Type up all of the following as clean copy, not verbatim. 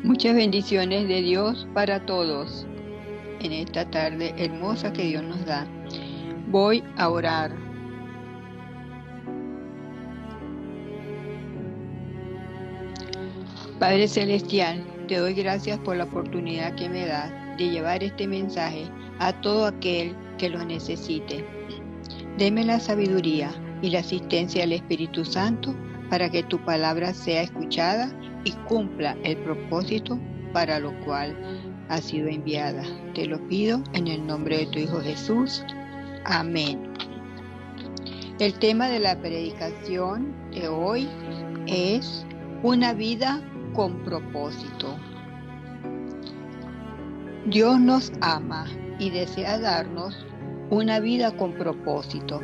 Muchas bendiciones de Dios para todos en esta tarde hermosa que Dios nos da. Voy a orar. Padre Celestial, te doy gracias por la oportunidad que me das de llevar este mensaje a todo aquel que lo necesite. Deme la sabiduría y la asistencia del Espíritu Santo para que tu palabra sea escuchada y cumpla el propósito para lo cual ha sido enviada. Te lo pido en el nombre de tu Hijo Jesús. Amén. El tema de la predicación de hoy es una vida con propósito. Dios nos ama y desea darnos una vida con propósito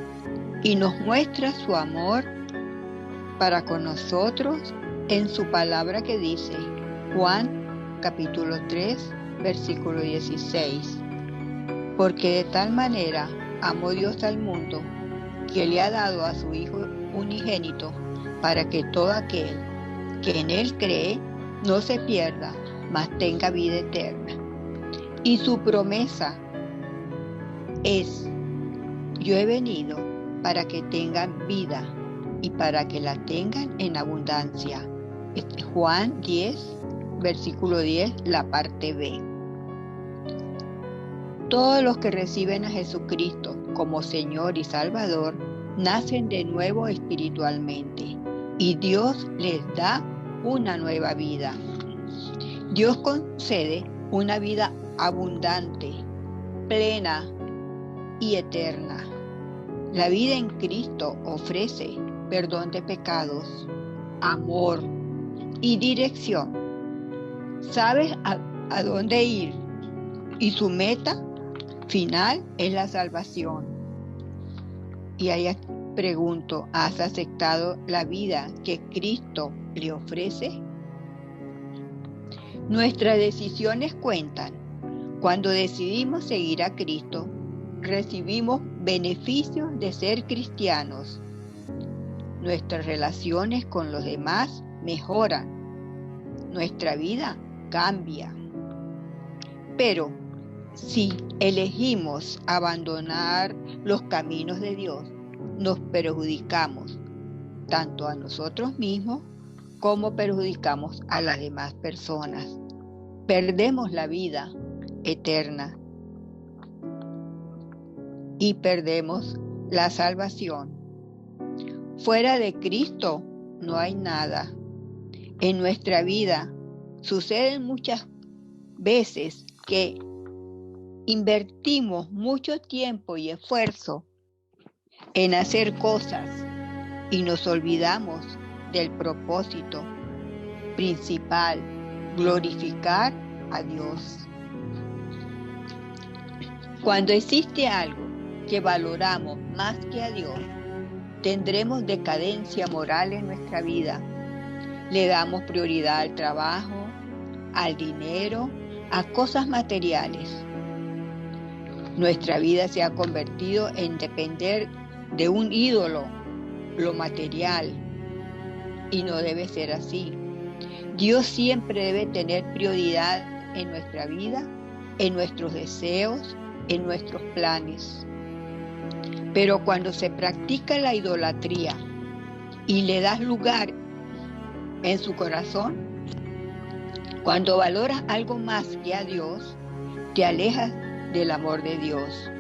y nos muestra su amor para con nosotros en su palabra que dice Juan capítulo 3 versículo 16. Porque de tal manera amó Dios al mundo que le ha dado a su Hijo unigénito para que todo aquel que en él cree no se pierda, mas tenga vida eterna. Y su promesa es: yo he venido para que tengan vida y para que la tengan en abundancia. Juan 10, versículo 10, la parte B. Todos los que reciben a Jesucristo como Señor y Salvador nacen de nuevo espiritualmente y Dios les da una nueva vida. Dios concede una vida abundante, plena y eterna. La vida en Cristo ofrece perdón de pecados, amor y dirección. Sabes a dónde ir y su meta final es la salvación. Y ahí pregunto, ¿has aceptado la vida que Cristo le ofrece? Nuestras decisiones cuentan. Cuando decidimos seguir a Cristo, recibimos beneficios de ser cristianos. Nuestras relaciones con los demás mejoran. Nuestra vida cambia. Pero si elegimos abandonar los caminos de Dios, nos perjudicamos tanto a nosotros mismos como perjudicamos a las demás personas. Perdemos la vida eterna y perdemos la salvación. Fuera de Cristo no hay nada. En nuestra vida suceden muchas veces que invertimos mucho tiempo y esfuerzo en hacer cosas y nos olvidamos del propósito principal, glorificar a Dios. Cuando existe algo que valoramos más que a Dios, tendremos decadencia moral en nuestra vida. Le damos prioridad al trabajo, al dinero, a cosas materiales. Nuestra vida se ha convertido en depender de un ídolo, lo material, y no debe ser así. Dios siempre debe tener prioridad en nuestra vida, en nuestros deseos, en nuestros planes. Pero cuando se practica la idolatría y le das lugar en su corazón, cuando valoras algo más que a Dios, te alejas del amor de Dios.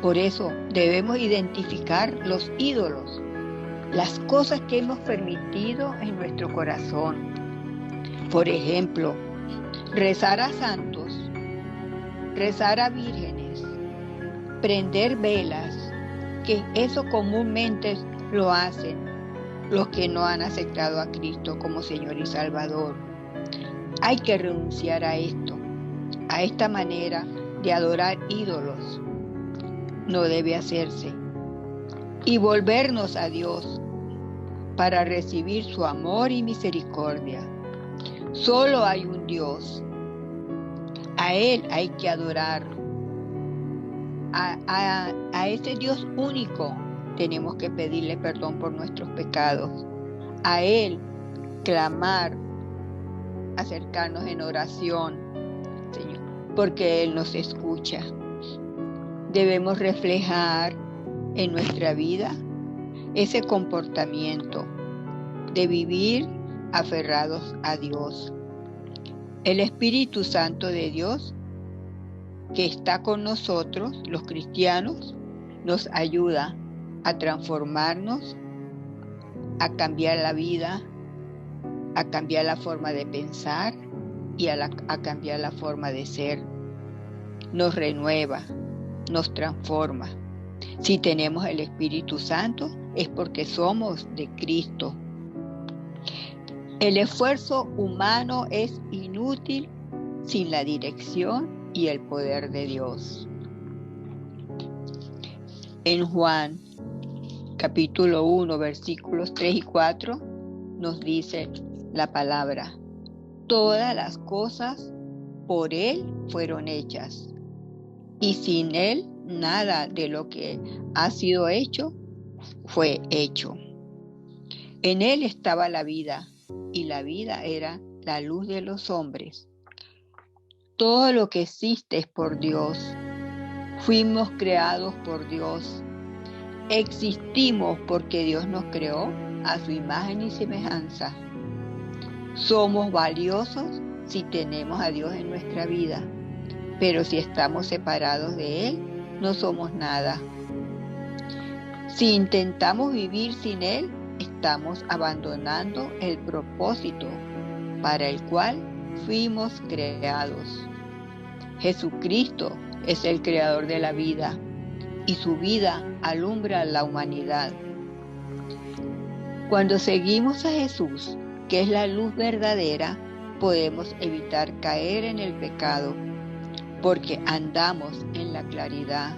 Por eso debemos identificar los ídolos, las cosas que hemos permitido en nuestro corazón. Por ejemplo, rezar a santos, rezar a vírgenes, prender velas, que eso comúnmente lo hacen los que no han aceptado a Cristo como Señor y Salvador. Hay que renunciar a esto, a esta manera de adorar ídolos. No debe hacerse. Y volvernos a Dios para recibir su amor y misericordia. Solo hay un Dios. A Él hay que adorar. A ese Dios único tenemos que pedirle perdón por nuestros pecados. A Él clamar acercarnos en oración, Señor, porque Él nos escucha. Debemos reflejar en nuestra vida ese comportamiento de vivir aferrados a Dios. El Espíritu Santo de Dios, que está con nosotros, los cristianos, nos ayuda a transformarnos, a cambiar la vida, a cambiar la forma de pensar y a cambiar la forma de ser. Nos renueva, nos transforma. Si tenemos el Espíritu Santo es porque somos de Cristo. El esfuerzo humano es inútil sin la dirección y el poder de Dios. En Juan, capítulo 1, versículos 3 y 4, nos dice la palabra: todas las cosas por Él fueron hechas, y sin Él nada de lo que ha sido hecho fue hecho. En Él estaba la vida, y la vida era la luz de los hombres. Todo lo que existe es por Dios. Fuimos creados por Dios. Existimos porque Dios nos creó a su imagen y semejanza. Somos valiosos si tenemos a Dios en nuestra vida, pero si estamos separados de Él, no somos nada. Si intentamos vivir sin Él, estamos abandonando el propósito para el cual fuimos creados. Jesucristo es el creador de la vida y su vida alumbra a la humanidad. Cuando seguimos a Jesús, que es la luz verdadera, podemos evitar caer en el pecado, porque andamos en la claridad.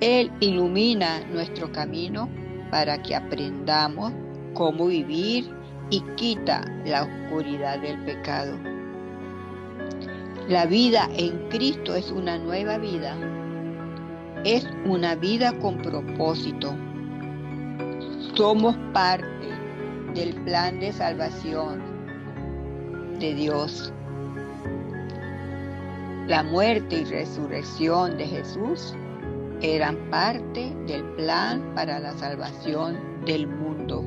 Él ilumina nuestro camino para que aprendamos cómo vivir y quita la oscuridad del pecado. La vida en Cristo es una nueva vida. Es una vida con propósito. Somos parte del plan de salvación de Dios. La muerte y resurrección de Jesús eran parte del plan para la salvación del mundo.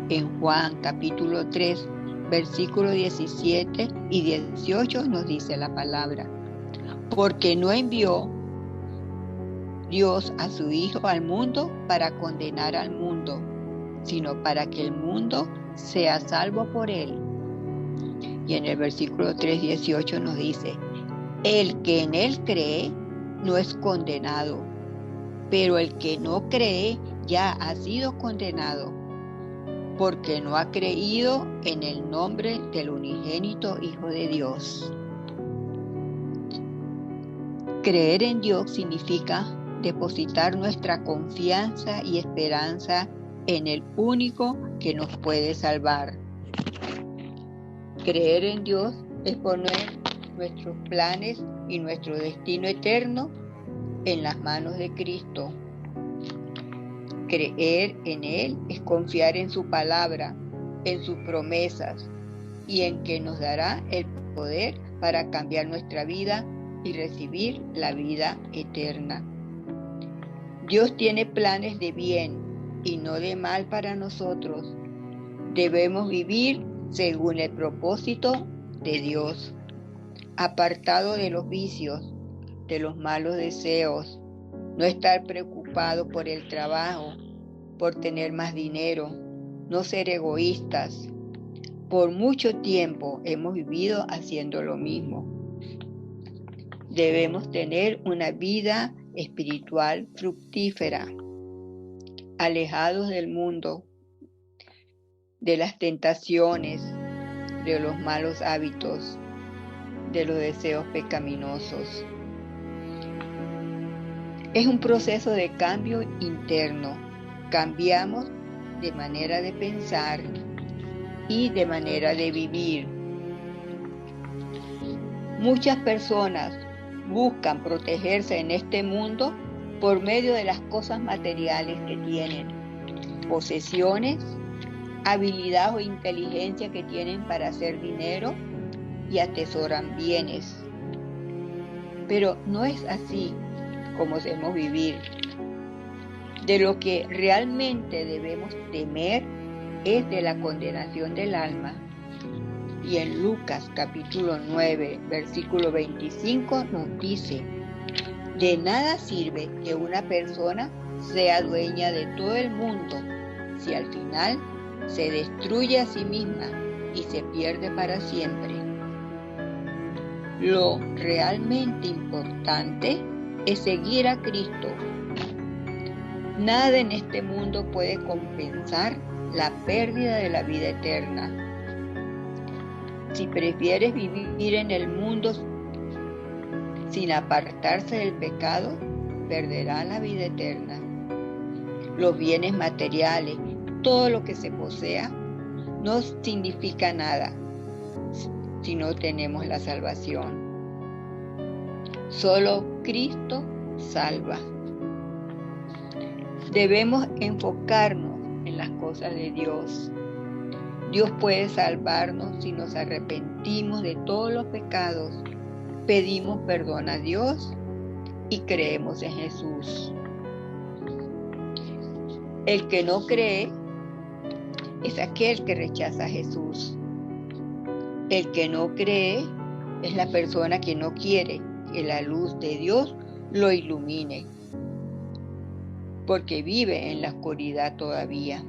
En Juan capítulo 3, versículos 17 y 18 nos dice la palabra: porque no envió Dios a su Hijo al mundo para condenar al mundo, sino para que el mundo sea salvo por él. Y en el versículo 3:18 nos dice: el que en él cree no es condenado, pero el que no cree ya ha sido condenado, porque no ha creído en el nombre del unigénito Hijo de Dios. Creer en Dios significa depositar nuestra confianza y esperanza en el único que nos puede salvar. Creer en Dios es poner nuestros planes y nuestro destino eterno en las manos de Cristo. Creer en Él es confiar en su palabra, en sus promesas y en que nos dará el poder para cambiar nuestra vida y recibir la vida eterna. Dios tiene planes de bien y no de mal para nosotros. Debemos vivir según el propósito de Dios, apartado de los vicios, de los malos deseos, no estar preocupado por el trabajo, por tener más dinero, no ser egoístas. Por mucho tiempo hemos vivido haciendo lo mismo. Debemos tener una vida espiritual fructífera, alejados del mundo, de las tentaciones, de los malos hábitos, de los deseos pecaminosos. Es un proceso de cambio interno. Cambiamos de manera de pensar y de manera de vivir. Muchas personas buscan protegerse en este mundo por medio de las cosas materiales que tienen, posesiones habilidad o inteligencia que tienen para hacer dinero y atesoran bienes. Pero no es así como debemos vivir. De lo que realmente debemos temer es de la condenación del alma. Y en Lucas capítulo 9, versículo 25 nos dice: de nada sirve que una persona sea dueña de todo el mundo si al final se destruye a sí misma y se pierde para siempre. Lo realmente importante es seguir a Cristo. Nada en este mundo puede compensar la pérdida de la vida eterna. Si prefieres vivir en el mundo sin apartarse del pecado, perderás la vida eterna. Los bienes materiales, todo lo que se posea, no significa nada si no tenemos la salvación. Solo Cristo salva. Debemos enfocarnos en las cosas de Dios. Dios puede salvarnos si nos arrepentimos de todos los pecados, pedimos perdón a Dios y creemos en Jesús. El que no cree es aquel que rechaza a Jesús. El que no cree es la persona que no quiere que la luz de Dios lo ilumine, porque vive en la oscuridad todavía.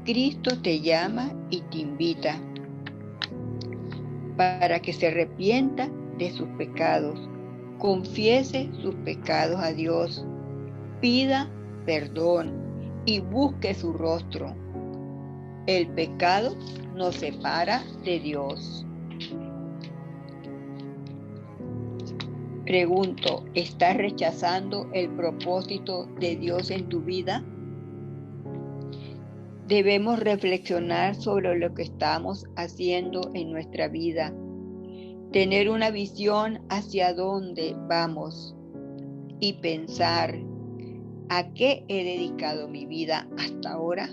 Cristo te llama y te invita para que se arrepienta de sus pecados, confiese sus pecados a Dios, pida perdón y busque su rostro. El pecado nos separa de Dios. Pregunto, ¿estás rechazando el propósito de Dios en tu vida? Debemos reflexionar sobre lo que estamos haciendo en nuestra vida, tener una visión hacia dónde vamos y pensar, ¿a qué he dedicado mi vida hasta ahora?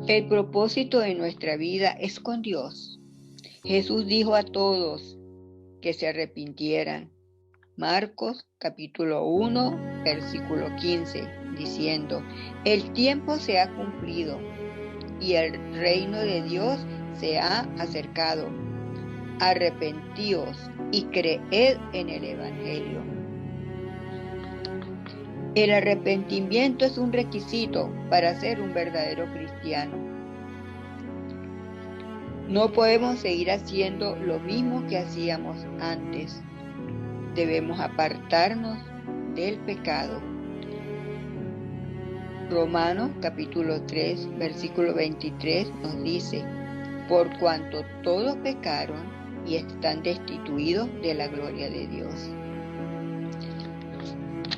El propósito de nuestra vida es con Dios. Jesús dijo a todos que se arrepintieran. Marcos capítulo 1, versículo 15, diciendo: el tiempo se ha cumplido y el reino de Dios se ha acercado. Arrepentíos y creed en el Evangelio. El arrepentimiento es un requisito para ser un verdadero cristiano. No podemos seguir haciendo lo mismo que hacíamos antes. Debemos apartarnos del pecado. Romanos capítulo 3, versículo 23 nos dice: por cuanto todos pecaron y están destituidos de la gloria de Dios.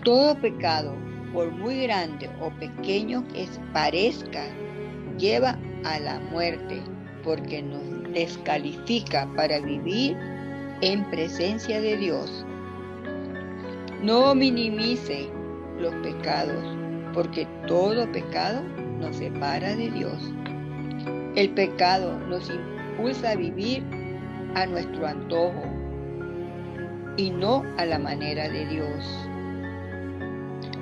Todo pecado, por muy grande o pequeño que parezca, lleva a la muerte, porque nos descalifica para vivir en presencia de Dios. No minimice los pecados, porque todo pecado nos separa de Dios. El pecado nos impulsa a vivir a nuestro antojo y no a la manera de Dios.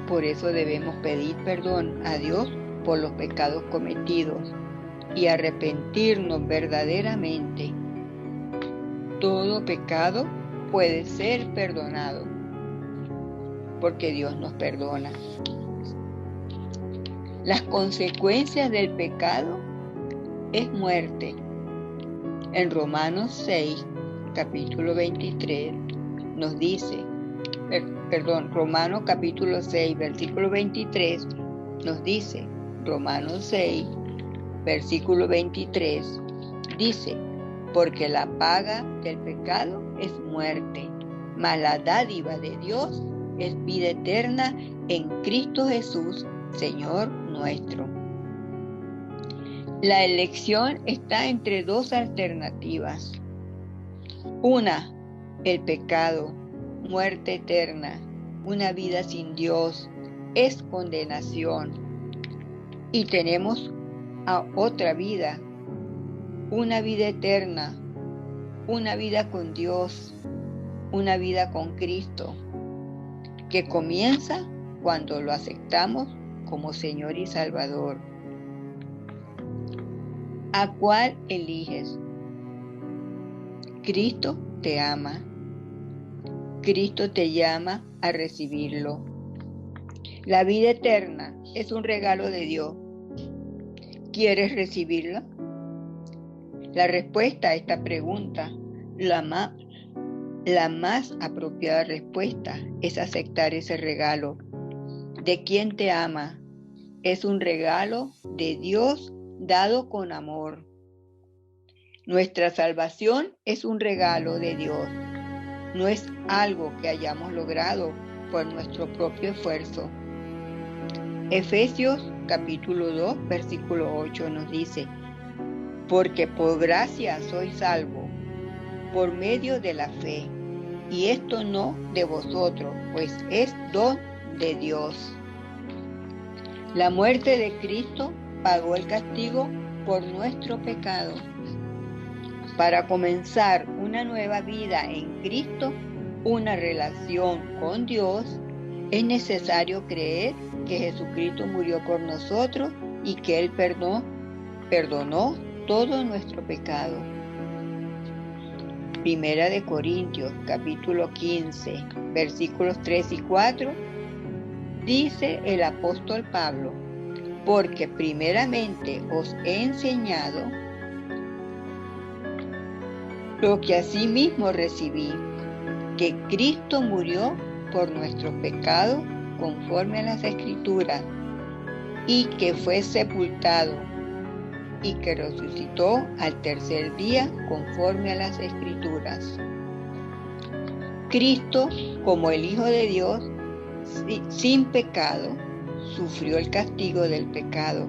Por eso debemos pedir perdón a Dios por los pecados cometidos y arrepentirnos verdaderamente. Todo pecado puede ser perdonado, porque Dios nos perdona. Las consecuencias del pecado es muerte. En Romanos 6, capítulo 23, nos dice, Romanos capítulo 6, versículo 23, nos dice, Romanos 6, versículo 23, dice: porque la paga del pecado es muerte, mas la dádiva de Dios es vida eterna en Cristo Jesús, Señor nuestro. La elección está entre dos alternativas. Una, el pecado, muerte eterna, una vida sin Dios, es condenación. y tenemos a otra vida, una vida eterna, una vida con Dios, una vida con Cristo, que comienza cuando lo aceptamos como Señor y Salvador. ¿A cuál eliges? Cristo te ama. Cristo te llama a recibirlo. La vida eterna es un regalo de Dios. ¿Quieres recibirla? La respuesta a esta pregunta, la más apropiada respuesta, es aceptar ese regalo. ¿De quién te ama? Es un regalo de Dios dado con amor. Nuestra salvación es un regalo de Dios. No es algo que hayamos logrado por nuestro propio esfuerzo. Efesios capítulo 2, versículo 8 nos dice: porque por gracia sois salvos, por medio de la fe, y esto no de vosotros, pues es don de Dios. La muerte de Cristo pagó el castigo por nuestro pecado. Para comenzar una nueva vida en Cristo, una relación con Dios, es necesario creer que Jesucristo murió por nosotros y que Él perdonó todo nuestro pecado. Primera de Corintios, capítulo 15, versículos 3 y 4, dice el apóstol Pablo: porque primeramente os he enseñado lo que asimismo recibí, que Cristo murió por nuestros pecados conforme a las Escrituras, y que fue sepultado, y que resucitó al tercer día conforme a las Escrituras. Cristo, como el Hijo de Dios, sin pecado, sufrió el castigo del pecado,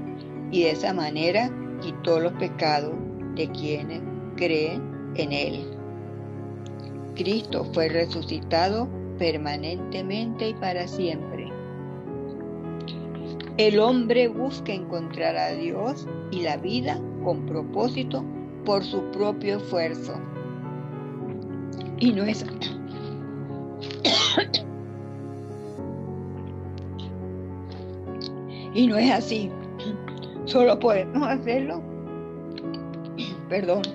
y de esa manera quitó los pecados de quienes creen en Él. Cristo fue resucitado permanentemente y para siempre. El hombre busca encontrar a Dios y la vida con propósito por su propio esfuerzo. Y no es así. Solo podemos hacerlo,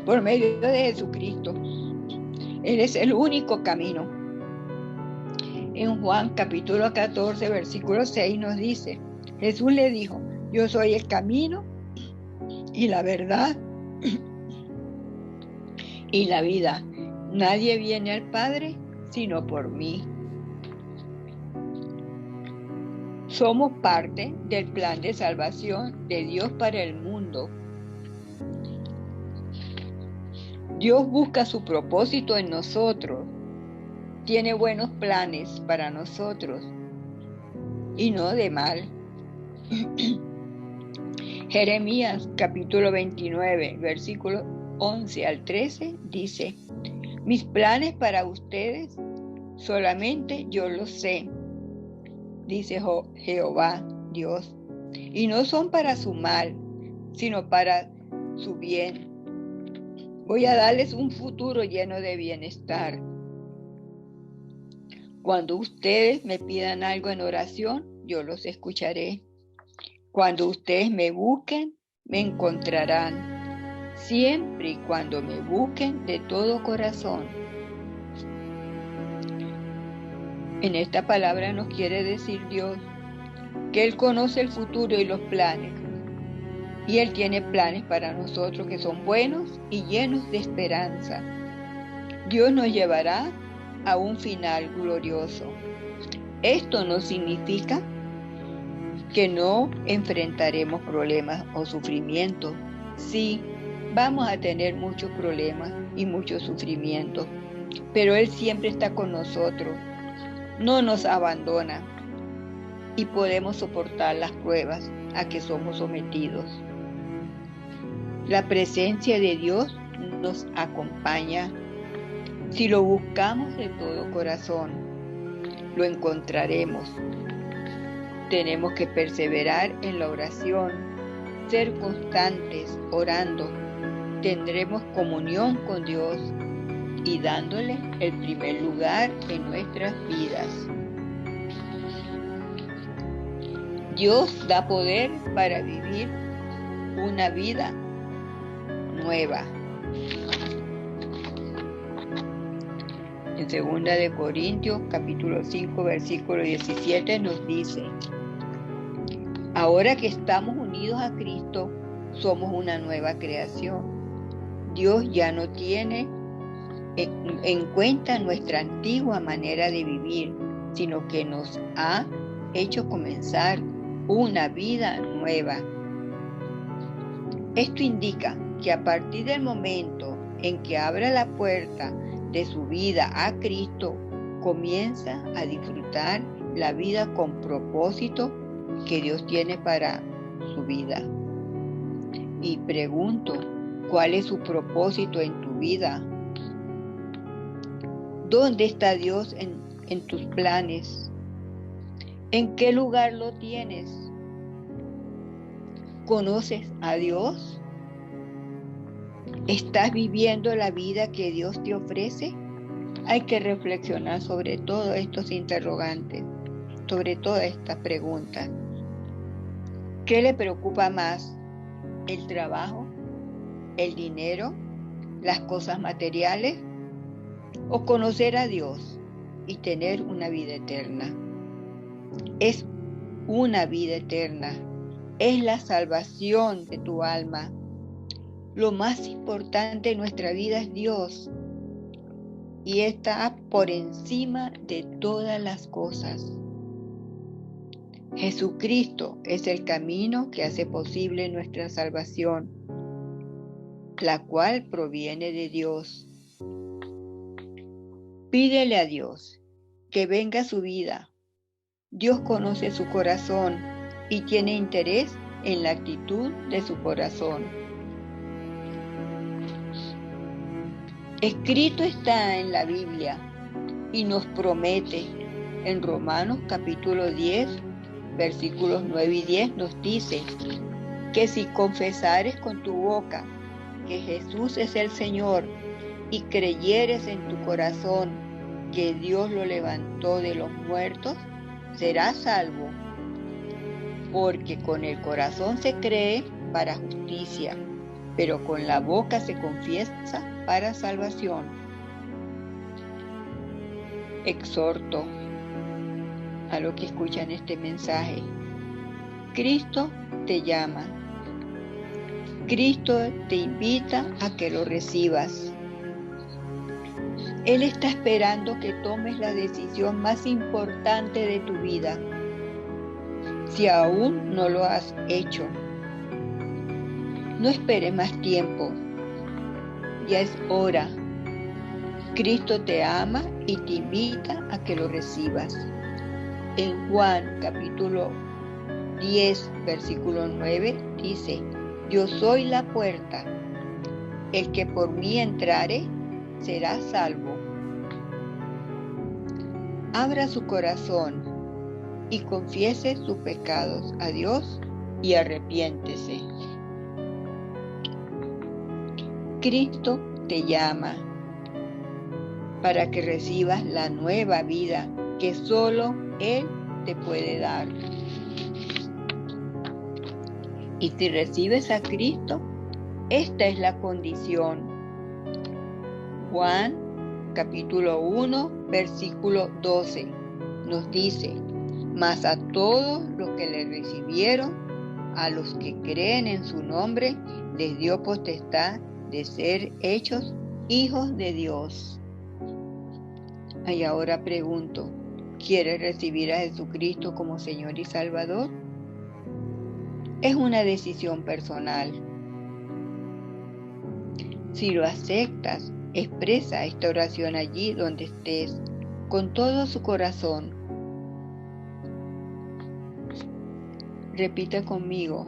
por medio de Jesucristo. Él es el único camino. En Juan capítulo 14, versículo 6 nos dice: Jesús le dijo: yo soy el camino y la verdad y la vida. Nadie viene al Padre sino por mí. Somos parte del plan de salvación de Dios para el mundo. Dios busca su propósito en nosotros. Tiene buenos planes para nosotros y no de mal. Jeremías capítulo 29, versículos 11 al 13 dice: mis planes para ustedes solamente yo los sé, dice Jehová Dios, y no son para su mal, sino para su bien. Voy a darles un futuro lleno de bienestar. Cuando ustedes me pidan algo en oración, yo los escucharé. Cuando ustedes me busquen, me encontrarán, siempre y cuando me busquen de todo corazón. En esta palabra nos quiere decir Dios que Él conoce el futuro y los planes. Y Él tiene planes para nosotros que son buenos y llenos de esperanza. Dios nos llevará a un final glorioso. Esto no significa que no enfrentaremos problemas o sufrimientos. Sí, vamos a tener muchos problemas y muchos sufrimientos, pero Él siempre está con nosotros, no nos abandona y podemos soportar las pruebas a que somos sometidos. La presencia de Dios nos acompaña. Si lo buscamos de todo corazón, lo encontraremos. Tenemos que perseverar en la oración ser constantes orando, tendremos comunión con Dios y dándole el primer lugar en nuestras vidas. Dios da poder para vivir una vida nueva. En 2 de Corintios, capítulo 5, versículo 17 nos dice: ahora que estamos unidos a Cristo, somos una nueva creación. Dios ya no tiene en cuenta nuestra antigua manera de vivir, sino que nos ha hecho comenzar una vida nueva. Esto indica que a partir del momento en que abra la puerta de su vida a Cristo, comienza a disfrutar la vida con propósito que Dios tiene para su vida. Y pregunto, ¿cuál es su propósito en tu vida? ¿Dónde está Dios en tus planes? ¿En qué lugar lo tienes? ¿Conoces a Dios? ¿Estás viviendo la vida que Dios te ofrece? Hay que reflexionar sobre todos estos interrogantes, sobre todas estas preguntas. ¿Qué le preocupa más? ¿El trabajo? ¿El dinero? ¿Las cosas materiales? ¿O conocer a Dios y tener una vida eterna? Es una vida eterna. Es la salvación de tu alma. Lo más importante en nuestra vida es Dios. Y está por encima de todas las cosas. Jesucristo es el camino que hace posible nuestra salvación, la cual proviene de Dios. Pídele a Dios que venga a su vida. Dios conoce su corazón y tiene interés en la actitud de su corazón. Escrito está en la Biblia y nos promete en Romanos capítulo 10, versículos 9 y 10 nos dice que si confesares con tu boca que Jesús es el Señor y creyeres en tu corazón que Dios lo levantó de los muertos, serás salvo. Porque con el corazón se cree para justicia, pero con la boca se confiesa para salvación. Exhorto a los que escuchan este mensaje. Cristo te llama. Cristo te invita a que lo recibas. Él está esperando que tomes la decisión más importante de tu vida. Si aún no lo has hecho, no esperes más tiempo. Ya es hora. Cristo te ama y te invita a que lo recibas. En Juan capítulo 10, versículo 9 dice: yo soy la puerta. El que por mí entrare será salvo. Abra su corazón y confiese sus pecados a Dios y arrepiéntese. Cristo te llama para que recibas la nueva vida que solo Él te puede dar. Y si recibes a Cristo, esta es la condición. Juan capítulo 1, versículo 12 nos dice: mas a todos los que le recibieron, a los que creen en su nombre, les dio potestad de ser hechos hijos de Dios. Y ahora pregunto, ¿quieres recibir a Jesucristo como Señor y Salvador? Es una decisión personal. Si lo aceptas, expresa esta oración allí donde estés, con todo su corazón. Repita conmigo: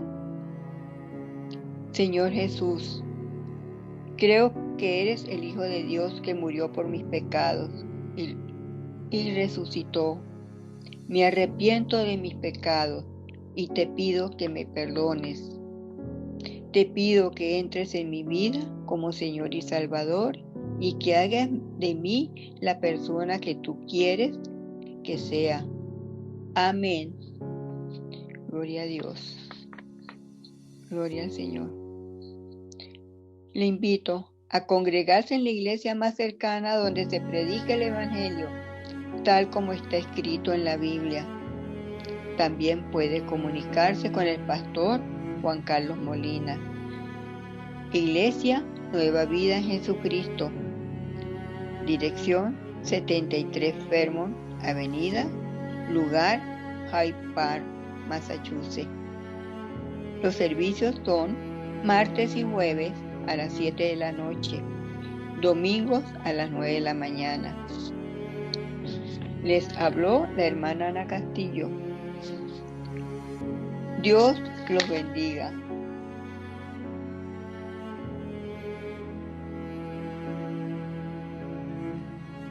Señor Jesús, creo que eres el Hijo de Dios que murió por mis pecados y resucitó. Me arrepiento de mis pecados y te pido que me perdones. Te pido que entres en mi vida como Señor y Salvador y que hagas de mí la persona que tú quieres que sea. Amén. Gloria a Dios. Gloria al Señor. Le invito a congregarse en la iglesia más cercana donde se predica el Evangelio, tal como está escrito en la Biblia. También puede comunicarse con el pastor Juan Carlos Molina. Iglesia Nueva Vida en Jesucristo. Dirección 73 Fairmont Avenida, lugar Hyde Park, Massachusetts. Los servicios son martes y jueves a las 7 de la noche, domingos a las 9 de la mañana. Les habló la hermana Ana Castillo. Dios los bendiga.